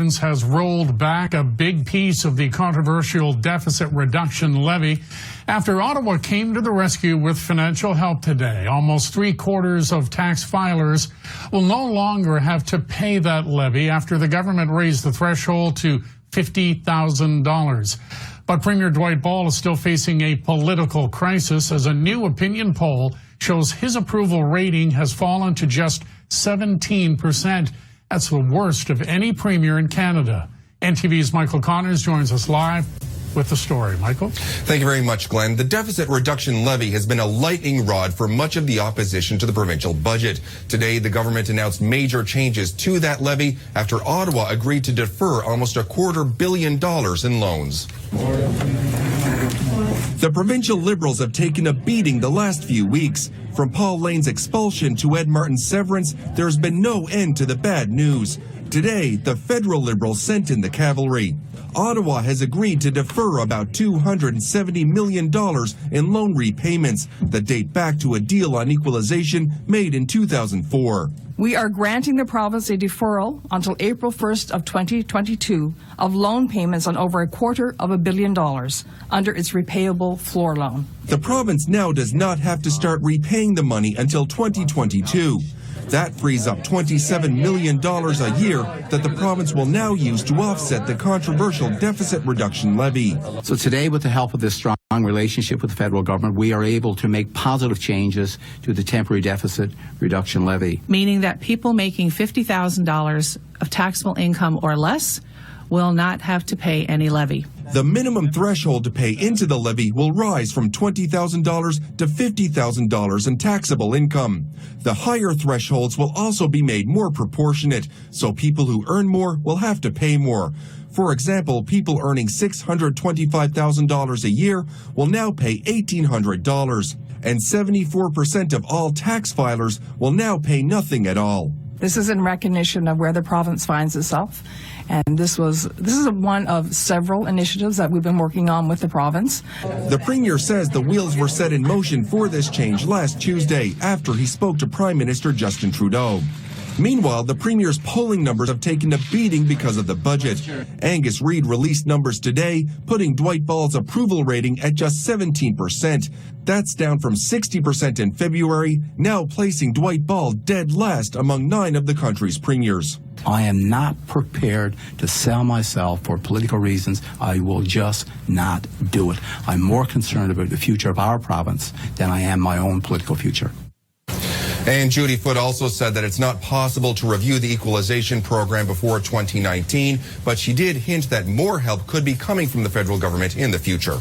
province has rolled back a big piece of the controversial deficit reduction levy after Ottawa came to the rescue with financial help today. Almost 3/4 of tax filers will no longer have to pay that levy after the government raised the threshold to $50,000. But Premier Dwight Ball is still facing a political crisis as a new opinion poll shows his approval rating has fallen to just 17%. That's the worst of any premier in Canada. NTV's Michael Connors joins us live with the story. Michael? Thank you very much, Glenn. The deficit reduction levy has been a lightning rod for much of the opposition to the provincial budget. Today, the government announced major changes to that levy after Ottawa agreed to defer almost $250 million in loans. The provincial Liberals have taken a beating the last few weeks. From Paul Lane's expulsion to Ed Martin's severance, there's been no end to the bad news. Today, the federal Liberals sent in the cavalry. Ottawa has agreed to defer about $270 million in loan repayments that date back to a deal on equalization made in 2004. We are granting the province a deferral until April 1st of 2022 of loan payments on over $250 million under its repayable floor loan. The province now does not have to start repaying the money until 2022. That frees up $27 million a year that the province will now use to offset the controversial deficit reduction levy. So today, with the help of this strong relationship with the federal government, we are able to make positive changes to the temporary deficit reduction levy. Meaning that people making $50,000 of taxable income or less will not have to pay any levy. The minimum threshold to pay into the levy will rise from $20,000 to $50,000 in taxable income. The higher thresholds will also be made more proportionate, so people who earn more will have to pay more. For example, people earning $625,000 a year will now pay $1,800, and 74% of all tax filers will now pay nothing at all. This is in recognition of where the province finds itself, and this is one of several initiatives that we've been working on with the province. The Premier says the wheels were set in motion for this change last Tuesday after he spoke to Prime Minister Justin Trudeau. Meanwhile, the Premier's polling numbers have taken a beating because of the budget. Angus Reid released numbers today, putting Dwight Ball's approval rating at just 17%. That's down from 60% in February, now placing Dwight Ball dead last among 9 of the country's premiers. I am not prepared to sell myself for political reasons. I will just not do it. I'm more concerned about the future of our province than I am my own political future. And Judy Foote also said that it's not possible to review the equalization program before 2019, but she did hint that more help could be coming from the federal government in the future.